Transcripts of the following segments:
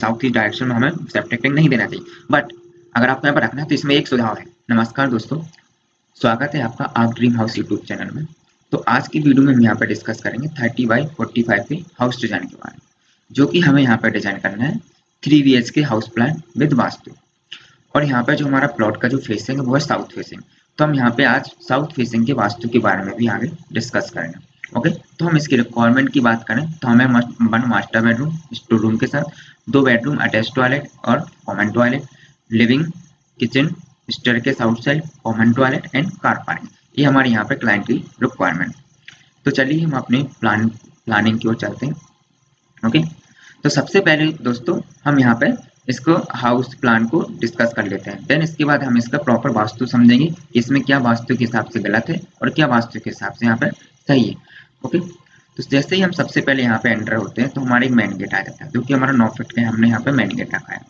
South east direction में हमें septic tank नहीं देना चाहिए। बट अगर आपको यहाँ पर रखना है तो इसमें एक सुझाव है। नमस्कार दोस्तों, स्वागत है आपका आप ड्रीम हाउस यूट्यूब चैनल में। तो आज की वीडियो में हम यहाँ पर डिस्कस करेंगे 30x45 के हाउस डिजाइन के बारे में, जो कि हमें यहाँ पर डिजाइन करना है 3 BHK house plan with vastu. और यहाँ पर जो हमारा प्लॉट का जो फेसिंग है वो है साउथ फेसिंग। तो हम यहाँ पे आज साउथ फेसिंग के वास्तु के बारे में भी आगे डिस्कस करेंगे। ओके, तो हम इसकी रिक्वायरमेंट की बात करें तो हमें 1 मास्टर बेडरूम स्टोर रूम के साथ 2 बेडरूम अटैच टॉयलेट और common toilet, living, kitchen, staircase outside, common toilet and car parking, ये हमारे यहाँ पे क्लाइंट की रिक्वायरमेंट। तो चलिए हम अपने प्लानिंग की ओर चलते हैं। ओके, तो सबसे पहले दोस्तों हम यहाँ पे इसको हाउस प्लान को डिस्कस कर लेते हैं। देन इसके बाद हम इसका प्रॉपर वास्तु समझेंगे कि इसमें क्या वास्तु के हिसाब से गलत है और क्या वास्तु के हिसाब से यहाँ पे सही है। ओके, तो जैसे ही हम सबसे पहले यहाँ पे एंटर होते हैं तो हमारे एक मेन गेट आ जाता है, जो कि हमारा 9 फीट का हमने यहाँ पे मेन गेट रखा है।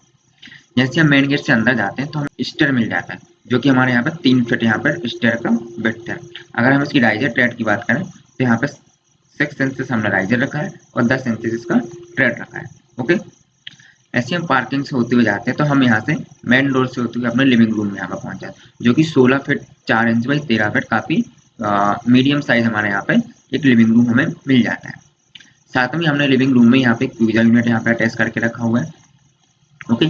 जैसे हम मेन गेट से अंदर जाते हैं तो हमें स्टेयर मिल जाता है, जो कि हमारे यहाँ पे 3 फीट यहाँ पर स्टेयर का विड्थ है। अगर हम इसकी राइजर ट्रेड की बात करें तो यहाँ पे 6 इंचेस हमने राइजर रखा है और 10 इंचेस इसका ट्रेड रखा है। ओके, ऐसे हम पार्किंग से होते हुए जाते हैं तो हम यहाँ से मेन डोर से होते हुए अपने लिविंग रूम में यहाँ पर पहुंच जाते हैं, जो कि 16 फीट 4 इंच बाई 13 फीट काफी मीडियम साइज हमारे यहाँ पे एक लिविंग रूम हमें मिल जाता है। साथ में हमने लिविंग रूम में यहाँ पे एक पूजा यूनिट यहाँ पे अटैच करके रखा हुआ है। ओके,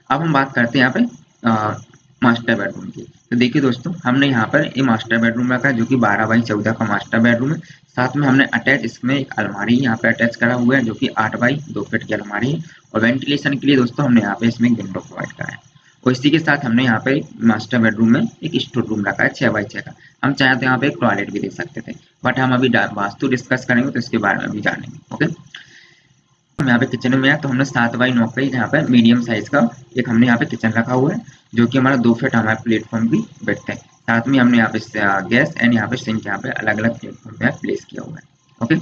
अब हम बात करते हैं यहाँ पे मास्टर बेडरूम की। तो देखिए दोस्तों, हमने यहाँ पर ये मास्टर बेडरूम रखा है, जो कि 12 बाई 14 का मास्टर बेडरूम है। साथ में हमने अटैच इसमें एक अलमारी यहाँ पे अटैच करा हुआ है, जो कि 8 बाई 2 फीट की अलमारी है। और वेंटिलेशन के लिए दोस्तों हमने यहाँ पे इसमें एक विंडो प्रोवाइड करा है। और इसी के साथ हमने यहाँ पे मास्टर बेडरूम में एक स्टोर रूम रखा है 6 बाई 6 का। हम चाहे तो यहाँ पे एक टॉयलेट भी दे सकते थे, बट हम अभी वास्तु डिस्कस करेंगे तो इसके बारे में भी जानेंगे। ओके, हम यहाँ पे किचन में है तो हमने 7 बाई 9 का यहाँ पे मीडियम साइज का एक हमने यहाँ पे किचन रखा हुआ है, जो कि हमारा 2 फीट हमारे प्लेटफॉर्म की विड्थ है। साथ में हमने यहाँ पे गैस एंड यहाँ पे सिंक यहाँ पे अलग अलग प्लेटफॉर्म पे प्लेस किया हुआ है। ओके,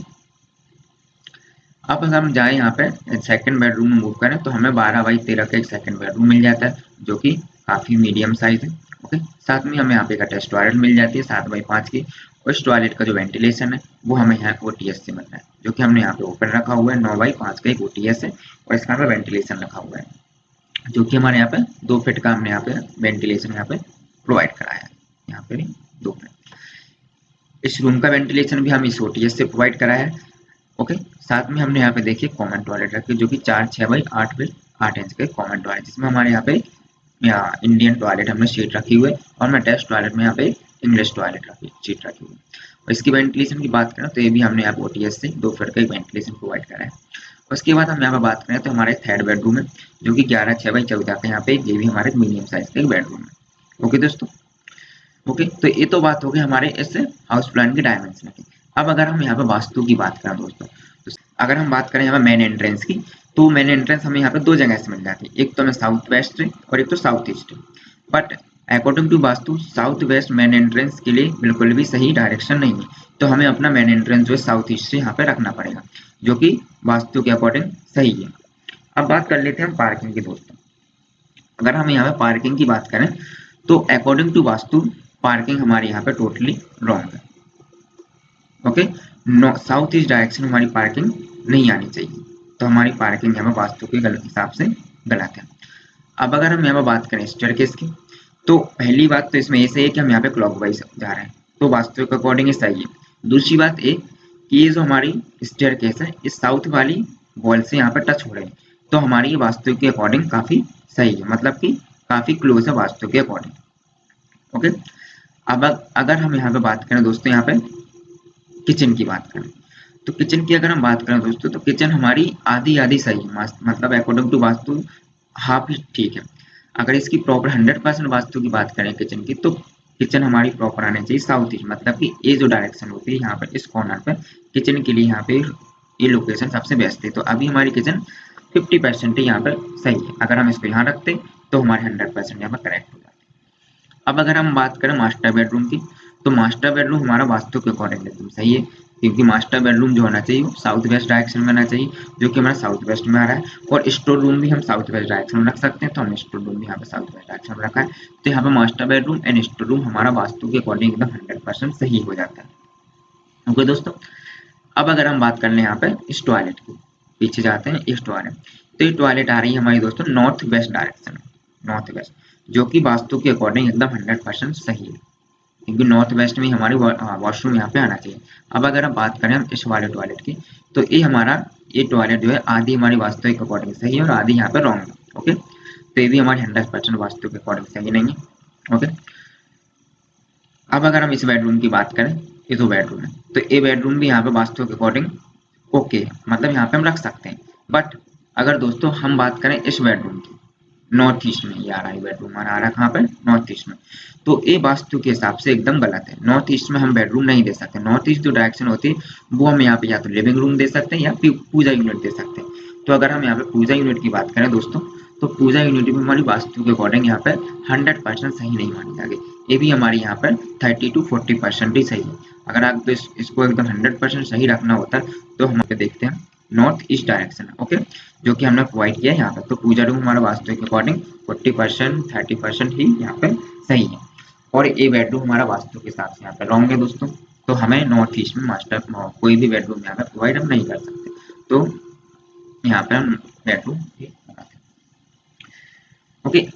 अब अगर हम जाए यहाँ पे सेकंड बेडरूम में मूव करें तो हमें 12 बाई 13 का एक सेकंड बेडरूम मिल जाता है, जो कि काफी मीडियम साइज है। ओके, साथ में हमें यहाँ पे एक अटैच टॉयलेट मिल जाती है 7 बाई 5 की। और इस टॉयलेट का जो वेंटिलेशन है वो हमें यहाँ OTS से मिलता है, जो कि हमने यहाँ पे ओपन रखा हुआ है। 9 बाई 5 का एक OTS है और इसका यहाँ पे वेंटिलेशन रखा हुआ है, जो कि हमारे यहाँ पे 2 फीट का हमने यहाँ पे वेंटिलेशन यहाँ पे प्रोवाइड कराया है। यहाँ पे 2 फीट इस रूम का वेंटिलेशन भी हम इस OTS से प्रोवाइड कराया है। ओके, साथ में हमने यहाँ पे देखिए कॉमन टॉयलेट रखी, जो कि 4 6 बाई 8 फीट 8 इंच का कॉमन टॉयलेट, जिसमें हमारे यहाँ पे इंडियन टॉयलेट हमने शीट रखी हुई है। और मैं अटैच टॉयलेट में यहाँ पे इंग्लिश टॉयलेट रखी शीट रखी हुई है। और इसकी वेंटिलेशन की बात करें तो ये भी हमने यहाँ पे OTS से 2 फीट का एक वेंटिलेशन प्रोवाइड करा है। उसके बाद हम यहाँ पे बात करें तो हमारे थर्ड बेडरूम है, जो कि 11 6 बाई 14 का यहाँ पे ये भी हमारे मीडियम साइज का एक बेडरूम है। ओके दोस्तों, ओके, तो ये तो बात हो गई हमारे इस हाउस प्लान के डायमेंशन की। अब अगर हम यहाँ पे वास्तु की बात करें दोस्तों, तो अगर हम बात करें यहाँ पे मेन एंट्रेंस की, तो मेन एंट्रेंस हमें यहाँ पे 2 जगह से मिल जाती है, एक तो हमें साउथ वेस्ट है और एक तो साउथ ईस्ट है। But according to vastu south west main entrance के लिए बिल्कुल भी सही डायरेक्शन नहीं है, तो हमें अपना मेन एंट्रेंस जो है साउथ ईस्ट से यहाँ पे रखना पड़ेगा, जो कि वास्तु के अकॉर्डिंग सही है। अब बात कर लेते हैं हम पार्किंग की दोस्तों। अगर हम यहाँ पे पार्किंग की बात करें तो अकॉर्डिंग टू वास्तु पार्किंग हमारे यहाँ पे टोटली रॉन्ग है। ओके, साउथ ईस्ट डायरेक्शन हमारी पार्किंग नहीं आनी चाहिए, तो हमारी पार्किंग यहाँ पे वास्तु के गलत हिसाब से गलत है। अब अगर हम यहाँ पे बात करें स्टेयरकेस की, तो पहली बात तो इसमें ऐसे है कि हम यहाँ पे क्लॉकवाइज जा रहे हैं, तो वास्तु के अकॉर्डिंग सही है। दूसरी बात एक कि ये जो हमारी स्टेयरकेस है इस साउथ वाली वॉल से यहाँ पे टच हो रहे हैं, तो हमारी वास्तु के अकॉर्डिंग काफी सही है, मतलब कि काफी क्लोज है वास्तु के अकॉर्डिंग। ओके, अब अगर हम यहाँ पे बात करें दोस्तों, यहाँ पे किचन की बात करें तो किचन की अगर हम बात करें दोस्तों, तो किचन हमारी आधी आधी सही है, मतलब अकॉर्डिंग टू वास्तु हाफ ही ठीक है। अगर इसकी प्रॉपर 100% वास्तु की बात करें किचन की, तो किचन हमारी प्रॉपर आनी चाहिए साउथ ईस्ट, मतलब कि ये जो डायरेक्शन होती है यहाँ पर इस कॉर्नर पर किचन के लिए यहाँ पे ये लोकेशन सबसे बेस्ट है। तो अभी हमारी किचन 50% यहाँ पर सही है, अगर हम इसको यहाँ रखते तो हमारे 100% यहाँ पर करेक्ट हो जाते। अब अगर हम बात करें मास्टर बेडरूम की, तो मास्टर बेडरूम हमारा वास्तु के अकॉर्डिंग एकदम सही है, क्योंकि मास्टर बेडरूम जो होना चाहिए वो साउथ वेस्ट डायरेक्शन में आना चाहिए, जो कि हमारा साउथ वेस्ट में आ रहा है। और स्टोर रूम भी हम साउथ वेस्ट डायरेक्शन में रख सकते हैं, तो हमने स्टोर रूम भी यहाँ पे साउथ वेस्ट डायरेक्शन में रखा है। तो यहाँ पे master bedroom and store room हमारा वास्तु के अकॉर्डिंग एकदम 100% सही हो जाता है। ओके दोस्तों, अब अगर हम बात कर लें यहाँ पे इस टॉयलेट की, पीछे जाते हैं इस टॉयलेट। तो ये टॉयलेट आ रही है हमारी दोस्तों नॉर्थ वेस्ट डायरेक्शन में, नॉर्थ वेस्ट, जो कि वास्तु के अकॉर्डिंग एकदम 100% सही है, क्योंकि नॉर्थ वेस्ट में हमारी वॉशरूम यहाँ पे आना चाहिए। अब अगर हम बात करें हम इस वाले टॉयलेट की, तो ये टॉयलेट जो है आधी हमारी वास्तु के अकॉर्डिंग सही है और आधी यहाँ पे रॉन्ग है। ओके, तो ये भी हमारी 100% वास्तु के अकॉर्डिंग सही नहीं है। ओके, अब अगर हम इस बेडरूम की बात करें, ये दो बेडरूम है, तो ये बेडरूम भी यहाँ पे वास्तु के अकॉर्डिंग ओके है, मतलब यहाँ पे हम रख सकते हैं। बट अगर दोस्तों हम बात करें इस बेडरूम की, नॉर्थ ईस्ट में ये आ रहा है बेडरूम, हमारा आ रहा है कहाँ पे, नॉर्थ ईस्ट में, तो ये वास्तु के हिसाब से एकदम गलत है। नॉर्थ ईस्ट में हम बेडरूम नहीं दे सकते। नॉर्थ ईस्ट जो डायरेक्शन होती है वो हम यहाँ पे या तो लिविंग रूम दे सकते हैं या पूजा यूनिट दे सकते हैं। तो अगर हम यहाँ पे पूजा यूनिट की बात करें दोस्तों, तो पूजा यूनिट में हमारी वास्तु के अकॉर्डिंग यहाँ पे 100% सही नहीं मानी जाएगी। ये भी हमारी यहाँ पर 30 to 40% ही सही है। अगर आपको इसको एकदम 100% सही रखना होता है तो हम पे देखते हैं नॉर्थ ईस्ट डायरेक्शन, ओके, जो कि हमने प्रोवाइड किया है यहाँ पर। तो पूजा रूम हमारा वास्तु के अकॉर्डिंग 40% 30% ही यहाँ पे सही है, और ये बेडरूम हमारा वास्तु के हिसाब से यहाँ पे रॉन्ग है दोस्तों। तो हमें नॉर्थ ईस्ट में मास्टर कोई भी बेडरूम यहाँ पे प्रोवाइड हम नहीं कर सकते। तो यहाँ पे हम बेडरूम बनाते हैं। ओके,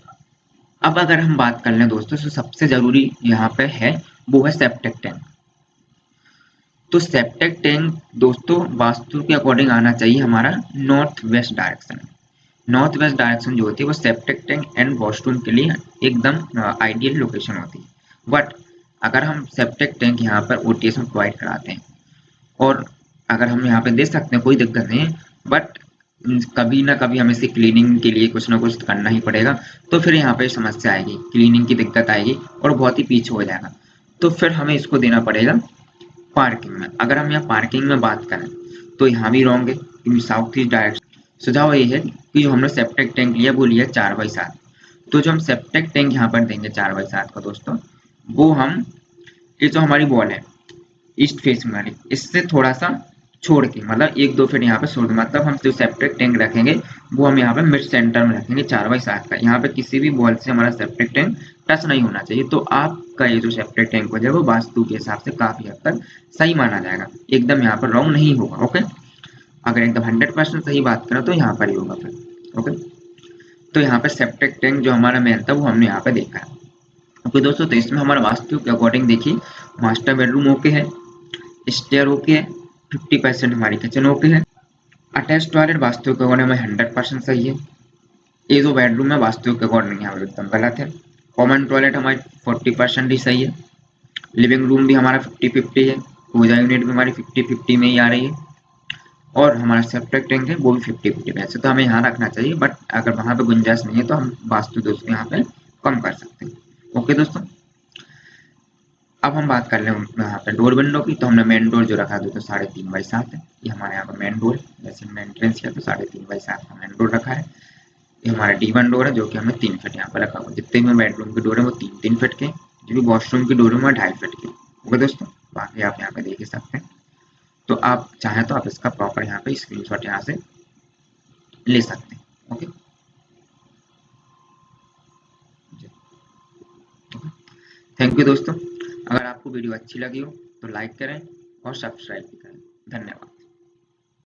अब अगर हम बात कर लें दोस्तों, तो सबसे जरूरी यहाँ पे है वो है सेप्टिक टैंक। तो सेप्टिक टैंक दोस्तों वास्तु के अकॉर्डिंग आना चाहिए हमारा नॉर्थ वेस्ट डायरेक्शन में। नॉर्थ वेस्ट डायरेक्शन जो होती है वो सेप्टिक टैंक एंड वॉशरूम के लिए एकदम आइडियल लोकेशन होती है। बट अगर हम सेप्टिक टैंक यहाँ पर ओटीएस में प्रोवाइड कराते हैं, और अगर हम यहाँ पे दे सकते हैं कोई दिक्कत नहीं है, बट कभी ना कभी हमें इसे क्लीनिंग के लिए कुछ ना कुछ करना ही पड़ेगा, तो फिर यहाँ पे समस्या आएगी, क्लीनिंग की दिक्कत आएगी और बहुत ही पीछे हो जाएगा। तो फिर हमें इसको देना पड़ेगा पार्किंग में। अगर हम यहाँ पार्किंग में बात करें तो यहाँ भी रॉन्ग है, क्योंकि साउथ ईस्ट डायरेक्शन। सुझाव ये है कि जो हमने सेप्टिक टैंक लिया वो लिया 4x7। तो जो हम सेप्टिक टैंक यहाँ पर देंगे 4x7 का दोस्तों, वो हम ये जो हमारी वॉल है ईस्ट फेस वाली, इससे थोड़ा सा छोड़ के, मतलब 1-2 फीट यहाँ पे छोड़, मतलब हम जो सेप्टिक टैंक रखेंगे वो हम यहाँ पे मिड सेंटर में रखेंगे 4x7 का। यहाँ पे किसी भी वॉल से हमारा सेप्टिक टैंक टच नहीं होना चाहिए। तो आपका ये जो सेप्टिक टैंक हो जाए वो वास्तु के हिसाब से काफी हद तक सही माना जाएगा, एकदम यहाँ पर रॉन्ग नहीं होगा। ओके, अगर एकदम 100% सही बात करें तो यहाँ पर ही होगा फिर। ओके, तो यहाँ पे सेप्टिक टैंक जो हमारा मेन था वो हमने यहाँ पे देखा है। ओके दोस्तों, तो इसमें हमारा वास्तु के अकॉर्डिंग देखिए मास्टर बेडरूम ओके है, स्टेयर ओके है, 50% हमारी किचन ओके है, अटैच टॉयलेट वास्तु के अकॉर्डिंग में 100% सही है। ये जो बेडरूम है वास्तु के अकॉर्डिंग यहाँ पर एकदम गलत है। कॉमन टॉयलेट हमारी 40% ही सही है। लिविंग रूम भी हमारा 50-50 है। पूजा यूनिट भी हमारी 50-50 में ही आ रही है, और हमारा सेप्टिक टैंक है वो भी 50-50 में। ऐसे तो हमें यहाँ रखना चाहिए, बट अगर वहाँ पे गुंजाइश नहीं है तो हम वास्तु दोस्तों यहाँ पे कम कर सकते हैं। ओके दोस्तों, अब हम बात कर लें यहाँ पे डोर विंडो की, तो हमने मेन डोर जो रखा है दोस्तों 3.5x7 है। ये हमारे यहाँ पर मेन डोर है, जैसे हमने एंट्रेंस किया तो 3.5x7 का मेन डोर रखा है। ये हमारा D1 डोर है जो कि हमने 3 फीट यहाँ पर रखा हुआ। जितने भी बेडरूम के डोर है वो 3-3 फीट के, जो भी वॉशरूम की डोर है वो 2.5 फीट के। ओके दोस्तों, बाकी आप यहाँ पे देख ही सकते हैं। तो आप चाहें तो आप इसका प्रॉपर यहाँ पे स्क्रीनशॉट यहाँ से ले सकते हैं। ओके, थैंक यू दोस्तों। अगर आपको वीडियो अच्छी लगी हो तो लाइक करें और सब्सक्राइब भी करें। धन्यवाद।